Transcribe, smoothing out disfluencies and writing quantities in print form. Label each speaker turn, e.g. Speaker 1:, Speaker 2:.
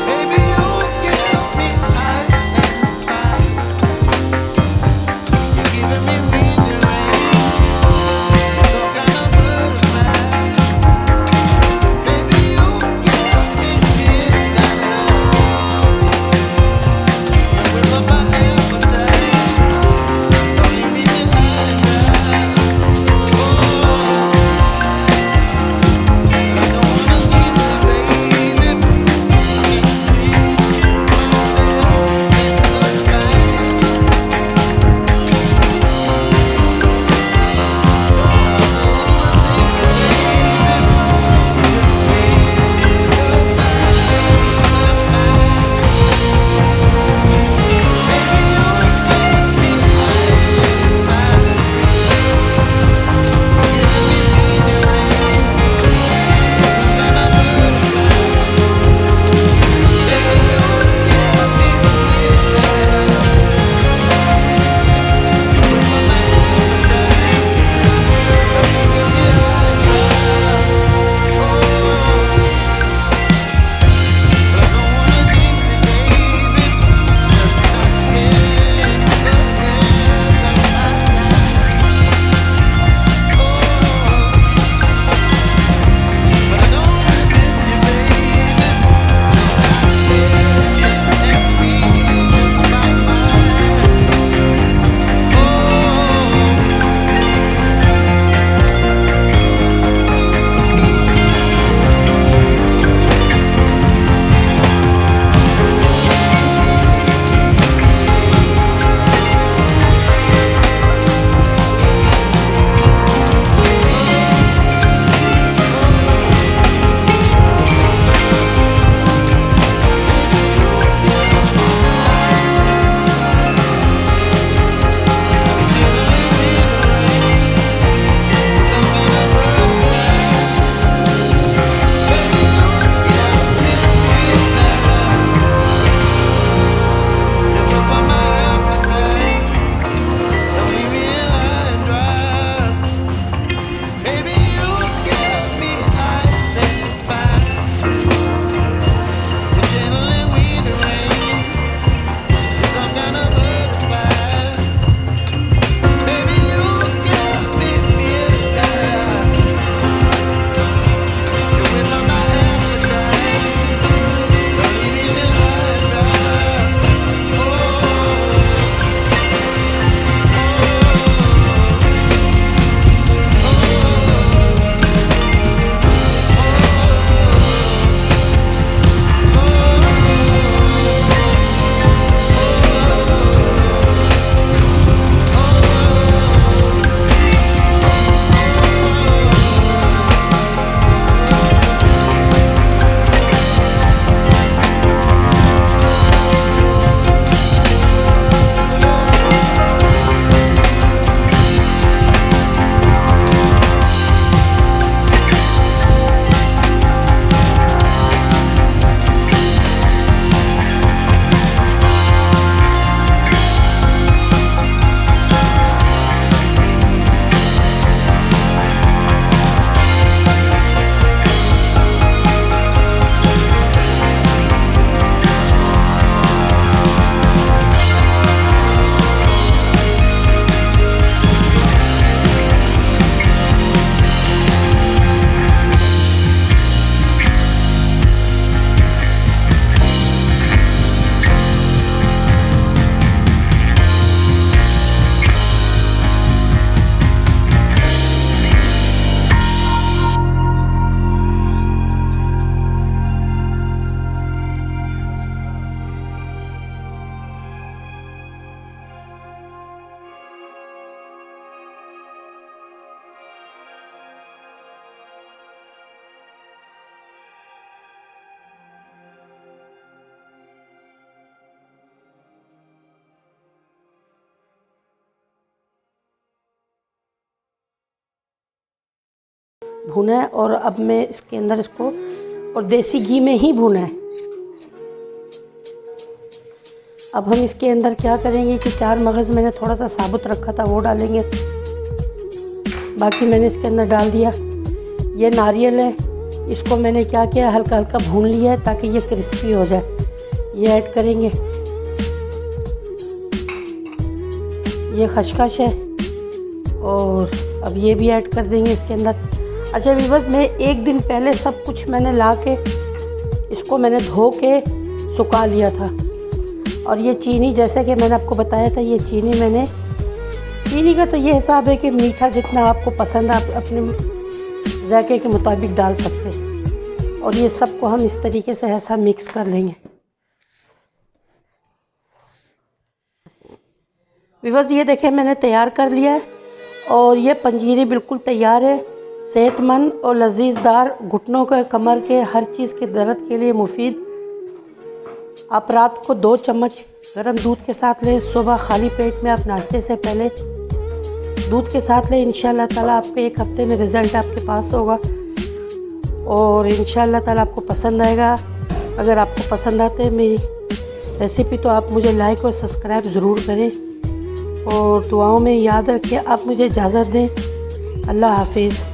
Speaker 1: Baby, you give me ice and fire. You're giving me
Speaker 2: भुना है और अब मैं इसके अंदर इसको और देसी घी में ही भुना है। अब हम इसके अंदर क्या करेंगे कि 4 मगज़ मैंने थोड़ा सा साबुत रखा था वो डालेंगे, बाकी मैंने इसके अंदर डाल दिया। ये नारियल है, इसको मैंने क्या किया, हल्का हल्का भून लिया है ताकि ये क्रिस्पी हो जाए। ये ऐड करेंगे। ये खसखस है और अब ये भी ऐड कर देंगे इसके अंदर। अच्छा व्यूअर्स, मैं एक दिन पहले सब कुछ मैंने ला के इसको मैंने धो के सुखा लिया था। और ये चीनी, जैसे कि मैंने आपको बताया था, ये चीनी का तो ये हिसाब है कि मीठा जितना आपको पसंद है आप अपने जायके के मुताबिक डाल सकते हैं। और ये सबको हम इस तरीके से ऐसा मिक्स कर लेंगे। व्यूअर्स, ये देखें मैंने तैयार कर लिया है और ये पंजीरी बिल्कुल तैयार है। सेहतमंद और लजीजदार, घुटनों के, कमर के, हर चीज़ के दर्द के लिए मुफीद। आप रात को 2 चम्मच गर्म दूध के साथ लें, सुबह खाली पेट में आप नाश्ते से पहले दूध के साथ लें। इंशाअल्लाह ताला आपके 1 हफ्ते में रिज़ल्ट आपके पास होगा और इंशाअल्लाह ताला आपको पसंद आएगा। अगर आपको पसंद आते हैं मेरी रेसिपी तो आप मुझे लाइक और सब्सक्राइब ज़रूर करें और दुआओं में याद रखें। आप मुझे इजाज़त दें। अल्लाह हाफिज़।